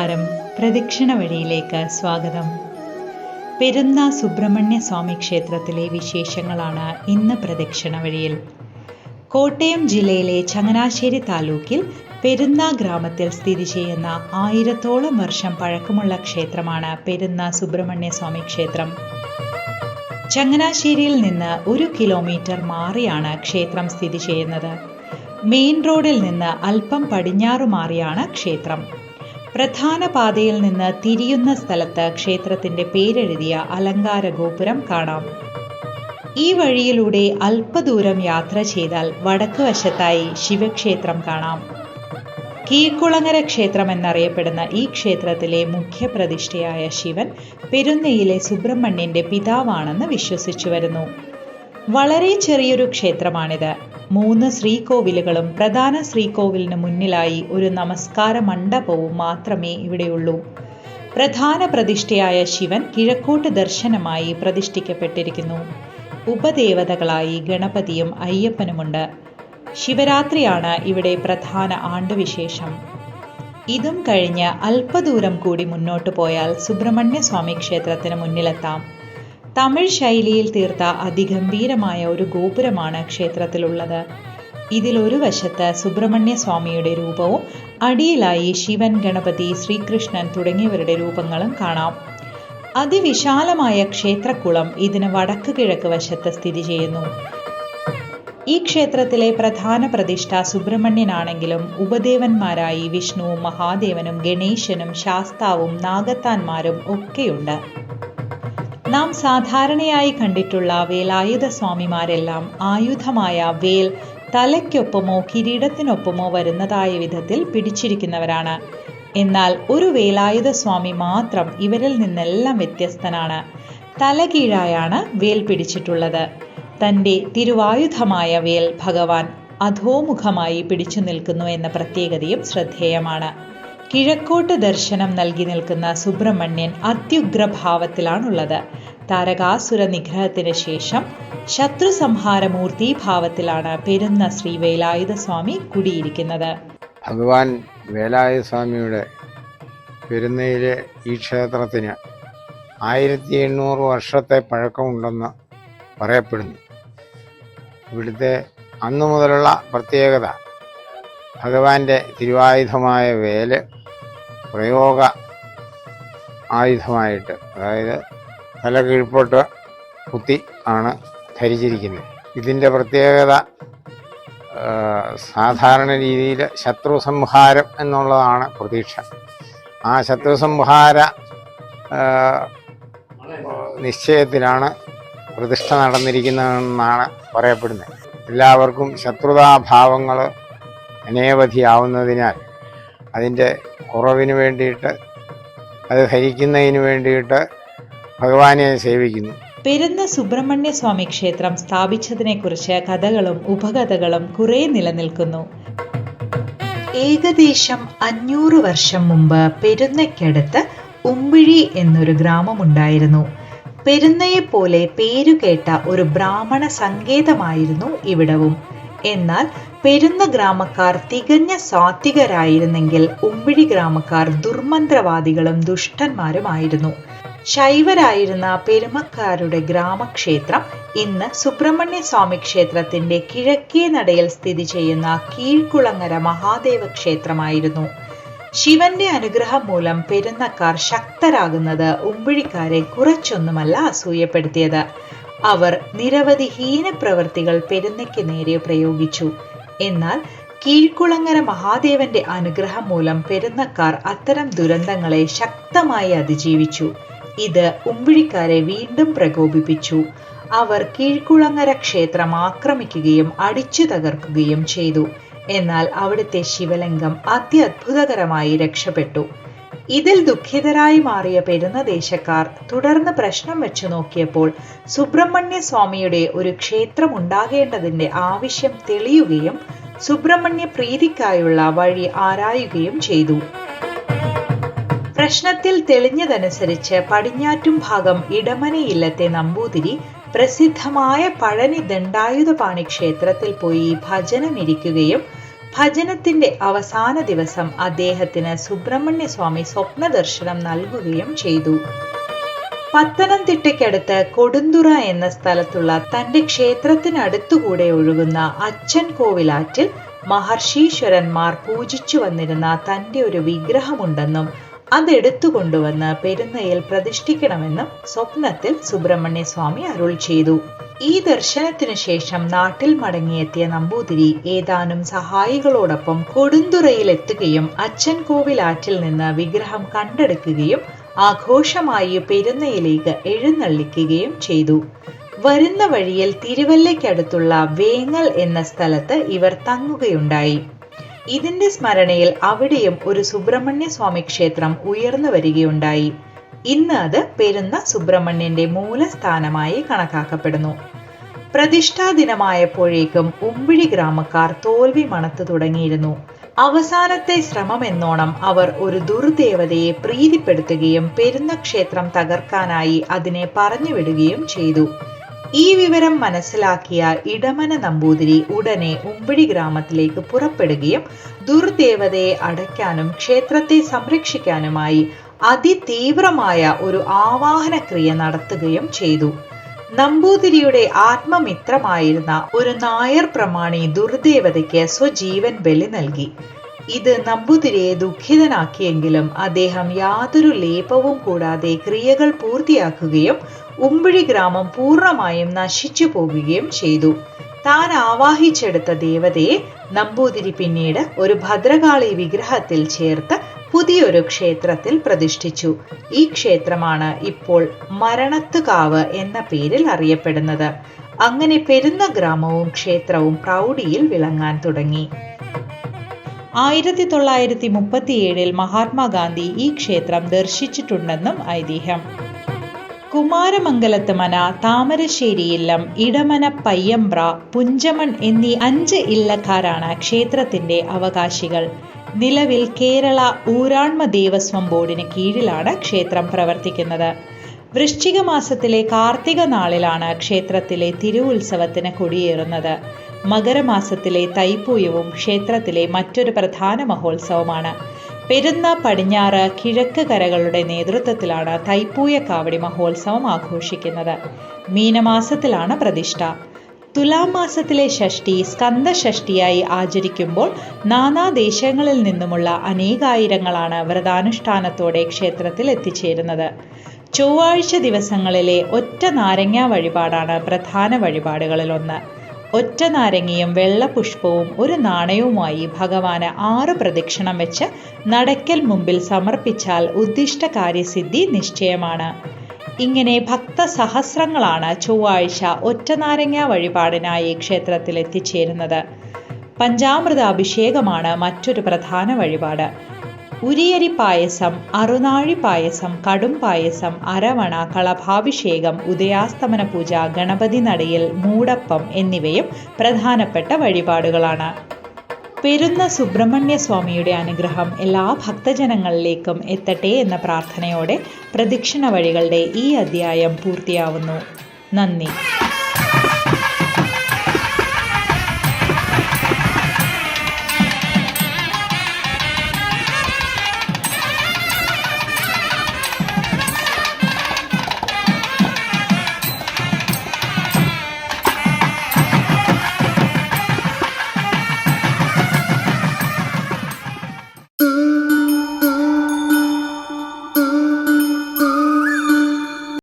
നമസ്കാരം. പ്രദക്ഷിണ വഴിയിലേക്ക് സ്വാഗതം. പെരുന്ന സുബ്രഹ്മണ്യ സ്വാമി ക്ഷേത്രത്തിലെ വിശേഷങ്ങളാണ് ഇന്ന് പ്രദക്ഷിണ വഴിയിൽ. കോട്ടയം ജില്ലയിലെ ചങ്ങനാശ്ശേരി താലൂക്കിൽ പെരുന്ന ഗ്രാമത്തിൽ സ്ഥിതി ചെയ്യുന്ന 1000ഓളം വർഷം പഴക്കമുള്ള ക്ഷേത്രമാണ് പെരുന്ന സുബ്രഹ്മണ്യ സ്വാമി ക്ഷേത്രം. ചങ്ങനാശ്ശേരിയിൽ നിന്ന് 1 കിലോമീറ്റർ മാറിയാണ് ക്ഷേത്രം സ്ഥിതി ചെയ്യുന്നത്. മെയിൻ റോഡിൽ നിന്ന് അല്പം പടിഞ്ഞാറു മാറിയാണ് ക്ഷേത്രം. പ്രധാന പാതയിൽ നിന്ന് തിരിയുന്ന സ്ഥലത്ത് ക്ഷേത്രത്തിന്റെ പേരെഴുതിയ അലങ്കാര ഗോപുരം കാണാം. ഈ വഴിയിലൂടെ അല്പദൂരം യാത്ര ചെയ്താൽ വടക്ക് വശത്തായി ശിവക്ഷേത്രം കാണാം. കീഴ്ക്കുളങ്ങര ക്ഷേത്രം എന്നറിയപ്പെടുന്ന ഈ ക്ഷേത്രത്തിലെ മുഖ്യപ്രതിഷ്ഠയായ ശിവൻ പെരുന്നയിലെ സുബ്രഹ്മണ്യന്റെ പിതാവാണെന്ന് വിശ്വസിച്ചു വരുന്നു. വളരെ ചെറിയൊരു ക്ഷേത്രമാണിത്. 3 ശ്രീകോവിലുകളും പ്രധാന ശ്രീകോവിലിന് മുന്നിലായി ഒരു നമസ്കാര മണ്ഡപവും മാത്രമേ ഇവിടെയുള്ളൂ. പ്രധാന പ്രതിഷ്ഠയായ ശിവൻ കിഴക്കോട്ട് ദർശനമായി പ്രതിഷ്ഠിക്കപ്പെട്ടിരിക്കുന്നു. ഉപദേവതകളായി ഗണപതിയും അയ്യപ്പനുമുണ്ട്. ശിവരാത്രിയാണ് ഇവിടെ പ്രധാന ആണ്ടുവിശേഷം. ഇതും കഴിഞ്ഞ് അല്പദൂരം കൂടി മുന്നോട്ട് പോയാൽ സുബ്രഹ്മണ്യ സ്വാമി ക്ഷേത്രത്തിന് മുന്നിലെത്താം. തമിഴ് ശൈലിയിൽ തീർത്ത അതിഗംഭീരമായ ഒരു ഗോപുരമാണ് ക്ഷേത്രത്തിലുള്ളത്. ഇതിലൊരു വശത്ത് സുബ്രഹ്മണ്യ സ്വാമിയുടെ രൂപവും അടിയിലായി ശിവൻ, ഗണപതി, ശ്രീകൃഷ്ണൻ തുടങ്ങിയവരുടെ രൂപങ്ങളും കാണാം. അതിവിശാലമായ ക്ഷേത്രക്കുളം ഇതിന് വടക്ക് കിഴക്ക് വശത്ത് സ്ഥിതി ചെയ്യുന്നു. ഈ ക്ഷേത്രത്തിലെ പ്രധാന പ്രതിഷ്ഠ സുബ്രഹ്മണ്യനാണെങ്കിലും ഉപദേവന്മാരായി വിഷ്ണുവും മഹാദേവനും ഗണേശനും ശാസ്താവും നാഗത്താന്മാരും ഒക്കെയുണ്ട്. നാം സാധാരണയായി കണ്ടിട്ടുള്ള വേലായുധ സ്വാമിമാരെല്ലാം ആയുധമായ വേൽ തലയ്ക്കൊപ്പമോ കിരീടത്തിനൊപ്പമോ വരുന്നതായ വിധത്തിൽ പിടിച്ചിരിക്കുന്നവരാണ്. എന്നാൽ ഒരു വേലായുധ സ്വാമി മാത്രം ഇവരിൽ നിന്നെല്ലാം വ്യത്യസ്തനാണ്. തലകീഴായാണ് വേൽ പിടിച്ചിട്ടുള്ളത്. തൻ്റെ തിരുവായുധമായ വേൽ ഭഗവാൻ അധോമുഖമായി പിടിച്ചു നിൽക്കുന്നു എന്ന പ്രത്യേകതയും ശ്രദ്ധേയമാണ്. കിഴക്കോട്ട് ദർശനം നൽകി നിൽക്കുന്ന സുബ്രഹ്മണ്യൻ അത്യുഗ്രഭാവത്തിലാണുള്ളത്. താരകാസുര നിഗ്രഹത്തിന് ശേഷം ശത്രു സംഹാരമൂർത്തി ഭാവത്തിലാണ് പെരുന്ന ശ്രീ വേലായുധ സ്വാമി കുടിയിരിക്കുന്നത്. ഭഗവാൻ വേലായുധ സ്വാമിയുടെ പെരുന്നയിലെ ഈ ക്ഷേത്രത്തിന് 1800 വർഷത്തെ പഴക്കമുണ്ടെന്ന് പറയപ്പെടുന്നു. ഇവിടുത്തെ അന്നു മുതലുള്ള പ്രത്യേകത ഭഗവാന്റെ തിരുവായുധമായ വേല് പ്രയോഗ ആയുധമായിട്ട്, അതായത് തല കീഴ്പോട്ട് കുത്തി ആണ് ധരിച്ചിരിക്കുന്നത്. ഇതിൻ്റെ പ്രത്യേകത സാധാരണ രീതിയിൽ ശത്രു സംഹാരം എന്നുള്ളതാണ് പ്രതീക്ഷ. ആ ശത്രു സംഹാര നിശ്ചയത്തിലാണ് പ്രതിഷ്ഠ നടന്നിരിക്കുന്നതെന്നാണ് പറയപ്പെടുന്നത്. എല്ലാവർക്കും ശത്രുതാഭാവങ്ങൾ അനേവധിയാവുന്നതിനാൽ അതിൻ്റെ കുറവിന് വേണ്ടിയിട്ട്, അത് ഹരിക്കുന്നതിന് വേണ്ടിയിട്ട് ഭഗവാനെ സേവിക്കുന്നു. പെരുന്ന സുബ്രഹ്മണ്യ സ്വാമി ക്ഷേത്രം സ്ഥാപിച്ചതിനെക്കുറിച്ച് കഥകളും ഉപകഥകളും കുറെ നിലനിൽക്കുന്നു. ഏകദേശം 500 വർഷം മുമ്പ് പെരുന്നയ്ക്കടുത്ത് ഉമ്പിഴി എന്നൊരു ഗ്രാമമുണ്ടായിരുന്നു. പെരുന്നയെപ്പോലെ പേരുകേട്ട ഒരു ബ്രാഹ്മണ സങ്കേതമായിരുന്നു ഇവിടവും. എന്നാൽ പെരുന്ന ഗ്രാമക്കാർ തികഞ്ഞ സാത്വികരായിരുന്നെങ്കിൽ ഉമ്പിഴി ഗ്രാമക്കാർ ദുർമന്ത്രവാദികളും ദുഷ്ടന്മാരുമായിരുന്നു. ശൈവരായിരുന്ന പെരുമക്കാരുടെ ഗ്രാമക്ഷേത്രം ഇന്ന് സുബ്രഹ്മണ്യ സ്വാമി ക്ഷേത്രത്തിന്റെ കിഴക്കേ നടയിൽ സ്ഥിതി ചെയ്യുന്ന കീഴ്ക്കുളങ്ങര മഹാദേവ ക്ഷേത്രമായിരുന്നു. ശിവന്റെ അനുഗ്രഹം മൂലം പെരുന്നക്കാർ ശക്തരാകുന്നത് ഉമ്പിഴിക്കാരെ കുറച്ചൊന്നുമല്ല അസൂയപ്പെടുത്തിയത്. അവർ നിരവധി ഹീനപ്രവൃത്തികൾ പെരുന്നയ്ക്ക് നേരെ പ്രയോഗിച്ചു. എന്നാൽ കീഴ്ക്കുളങ്ങര മഹാദേവന്റെ അനുഗ്രഹം മൂലം പെരുന്നക്കാർ അത്തരം ദുരന്തങ്ങളെ ശക്തമായി അതിജീവിച്ചു. ഇത് ഉമ്പിഴിക്കാരെ വീണ്ടും പ്രകോപിപ്പിച്ചു. അവർ കീഴ്ക്കുളങ്ങര ക്ഷേത്രം ആക്രമിക്കുകയും അടിച്ചു തകർക്കുകയും ചെയ്തു. എന്നാൽ അവിടുത്തെ ശിവലിംഗം അത്യത്ഭുതകരമായി രക്ഷപ്പെട്ടു. ഇതിൽ ദുഃഖിതരായി മാറിയ പെരുന്ന ദേശക്കാർ തുടർന്ന് പ്രശ്നം വെച്ചു നോക്കിയപ്പോൾ സുബ്രഹ്മണ്യ സ്വാമിയുടെ ഒരു ക്ഷേത്രം ഉണ്ടാകേണ്ടതിന്റെ ആവശ്യം തെളിയുകയും സുബ്രഹ്മണ്യ പ്രീതിക്കായുള്ള വഴി ആരായുകയും ചെയ്തു. പ്രശ്നത്തിൽ തെളിഞ്ഞതനുസരിച്ച് പടിഞ്ഞാറ്റും ഭാഗം ഇടമനയില്ലത്തെ നമ്പൂതിരി പ്രസിദ്ധമായ പഴനി ദണ്ഡായുധപാണി ക്ഷേത്രത്തിൽ പോയി ഭജനമിരിക്കുകയും ഭജനത്തിന്റെ അവസാന ദിവസം അദ്ദേഹത്തിന് സുബ്രഹ്മണ്യ സ്വാമി സ്വപ്ന ദർശനം നൽകുകയും ചെയ്തു. പത്തനംതിട്ടയ്ക്കടുത്ത് കൊടുന്തുറ എന്ന സ്ഥലത്തുള്ള തന്റെ ക്ഷേത്രത്തിനടുത്തുകൂടെ ഒഴുകുന്ന അച്ഛൻ കോവിലാറ്റിൽ മഹർഷീശ്വരന്മാർ പൂജിച്ചു വന്നിരുന്ന തന്റെ ഒരു വിഗ്രഹമുണ്ടെന്നും അതെടുത്തു കൊണ്ടുവന്ന് പെരുന്നയിൽ പ്രതിഷ്ഠിക്കണമെന്നും സ്വപ്നത്തിൽ സുബ്രഹ്മണ്യ സ്വാമി അരുൾ ചെയ്തു. ഈ ദർശനത്തിനു ശേഷം നാട്ടിൽ മടങ്ങിയെത്തിയ നമ്പൂതിരി ഏതാനും സഹായികളോടൊപ്പം കൊടുന്തുറയിലെത്തുകയും അച്ഛൻ കോവിലാറ്റിൽ നിന്ന് വിഗ്രഹം കണ്ടെടുക്കുകയും ആഘോഷമായി പെരുന്നയിലേക്ക് എഴുന്നള്ളിക്കുകയും ചെയ്തു. വരുന്ന വഴിയിൽ തിരുവല്ലയ്ക്കടുത്തുള്ള വേങ്ങൽ എന്ന സ്ഥലത്ത് ഇവർ തങ്ങുകയുണ്ടായി. ഇതിന്റെ സ്മരണയിൽ അവിടെയും ഒരു സുബ്രഹ്മണ്യ സ്വാമി ക്ഷേത്രം ഉയർന്നു വരികയുണ്ടായി. ഇന്ന് അത് പെരുന്ന സുബ്രഹ്മണ്യന്റെ മൂലസ്ഥാനമായി കണക്കാക്കപ്പെടുന്നു. പ്രതിഷ്ഠാ ദിനമായപ്പോഴേക്കും ഉമ്പിഴി ഗ്രാമക്കാർ തോൽവി മണത്തു തുടങ്ങിയിരുന്നു. അവസാനത്തെ ശ്രമമെന്നോണം അവർ ഒരു ദുർദേവതയെ പ്രീതിപ്പെടുത്തുകയും പെരുന്ന ക്ഷേത്രം തകർക്കാനായി അതിനെ പറഞ്ഞുവിടുകയും ചെയ്തു. ഈ വിവരം മനസ്സിലാക്കിയ ഇടമന നമ്പൂതിരി ഉടനെ ഉമ്പിഴി ഗ്രാമത്തിലേക്ക് പുറപ്പെടുകയും ദുർദേവതയെ അടയ്ക്കാനും ക്ഷേത്രത്തെ സംരക്ഷിക്കാനുമായി അതിതീവ്രമായ ഒരു ആവാഹന ക്രിയ നടത്തുകയും ചെയ്തു. നമ്പൂതിരിയുടെ ആത്മമിത്രമായിരുന്ന ഒരു നായർ പ്രമാണി ദുർദേവതയ്ക്ക് സ്വജീവൻ ബലി നൽകി. ഇത് നമ്പൂതിരിയെ ദുഃഖിതനാക്കിയെങ്കിലും അദ്ദേഹം യാതൊരു ലേപവും കൂടാതെ ക്രിയകൾ പൂർത്തിയാക്കുകയും ഉമ്പിഴി ഗ്രാമം പൂർണ്ണമായും നശിച്ചു പോകുകയും ചെയ്തു. താൻ ആവാഹിച്ചെടുത്ത ദേവതയെ നമ്പൂതിരി പിന്നീട് ഒരു ഭദ്രകാളി വിഗ്രഹത്തിൽ ചേർത്ത് പുതിയൊരു ക്ഷേത്രത്തിൽ പ്രതിഷ്ഠിച്ചു. ഈ ക്ഷേത്രമാണ് ഇപ്പോൾ മരണത്തുകാവ് എന്ന പേരിൽ അറിയപ്പെടുന്നത്. അങ്ങനെ പെരുന്ന ഗ്രാമവും ക്ഷേത്രവും പ്രൗഢിയിൽ വിളങ്ങാൻ തുടങ്ങി. 1937 മഹാത്മാഗാന്ധി ഈ ക്ഷേത്രം ദർശിച്ചിട്ടുണ്ടെന്നും ഐതിഹ്യം. കുമാരമംഗലത്ത് മന, താമരശ്ശേരി ഇല്ലം, ഇടമന പയ്യമ്പ്ര, പുഞ്ചമൺ എന്നീ 5 ഇല്ലക്കാരാണ് ക്ഷേത്രത്തിന്റെ അവകാശികൾ. നിലവിൽ കേരള ഊരാൺമ ദേവസ്വം ബോർഡിന് കീഴിലാണ് ക്ഷേത്രം പ്രവർത്തിക്കുന്നത്. വൃശ്ചിക മാസത്തിലെ കാർത്തിക നാളിലാണ് ക്ഷേത്രത്തിലെ തിരുവുത്സവത്തിന് കൊടിയേറുന്നത്. മകരമാസത്തിലെ തൈപ്പൂയവും ക്ഷേത്രത്തിലെ മറ്റൊരു പ്രധാന മഹോത്സവമാണ്. പെരുന്ന, പടിഞ്ഞാറ്, കിഴക്ക് കരകളുടെ നേതൃത്വത്തിലാണ് തൈപ്പൂയ കാവടി മഹോത്സവം ആഘോഷിക്കുന്നത്. മീനമാസത്തിലാണ് പ്രതിഷ്ഠ. തുലാം മാസത്തിലെ ഷഷ്ടി സ്കന്ദഷഷ്ടിയായി ആചരിക്കുമ്പോൾ നാനാദേശങ്ങളിൽ നിന്നുമുള്ള അനേകായിരങ്ങളാണ് വ്രതാനുഷ്ഠാനത്തോടെ ക്ഷേത്രത്തിൽ എത്തിച്ചേരുന്നത്. ചൊവ്വാഴ്ച ദിവസങ്ങളിലെ ഒറ്റ നാരങ്ങ വഴിപാടാണ് പ്രധാന വഴിപാടുകളിലൊന്ന്. ഒറ്റ നാരങ്ങയും വെള്ളപുഷ്പവും ഒരു നാണയവുമായി ഭഗവാന് 6 പ്രദക്ഷിണം വെച്ച് നടയ്ക്കൽ മുമ്പിൽ സമർപ്പിച്ചാൽ ഉദ്ദിഷ്ട കാര്യസിദ്ധി നിശ്ചയമാണ്. ഇങ്ങനെ ഭക്തസഹസ്രങ്ങളാണ് ചൊവ്വാഴ്ച ഒറ്റ നാരങ്ങ വഴിപാടിനായി ക്ഷേത്രത്തിൽ എത്തിച്ചേരുന്നത്. പഞ്ചാമൃത അഭിഷേകമാണ് മറ്റൊരു പ്രധാന വഴിപാട്. ഉരിയരി പായസം, അറുനാഴി പായസം, കടും പായസം, അരവണ, കളഭാഭിഷേകം, ഉദയാസ്തമന പൂജ, ഗണപതി നടയിൽ, മൂടപ്പം എന്നിവയും പ്രധാനപ്പെട്ട വഴിപാടുകളാണ്. പെരുന്ന സുബ്രഹ്മണ്യ സ്വാമിയുടെ അനുഗ്രഹം എല്ലാ ഭക്തജനങ്ങളിലേക്കും എത്തട്ടെ എന്ന പ്രാർത്ഥനയോടെ പ്രദക്ഷിണ വഴികളുടെ ഈ അധ്യായം പൂർത്തിയാവുന്നു. നന്ദി.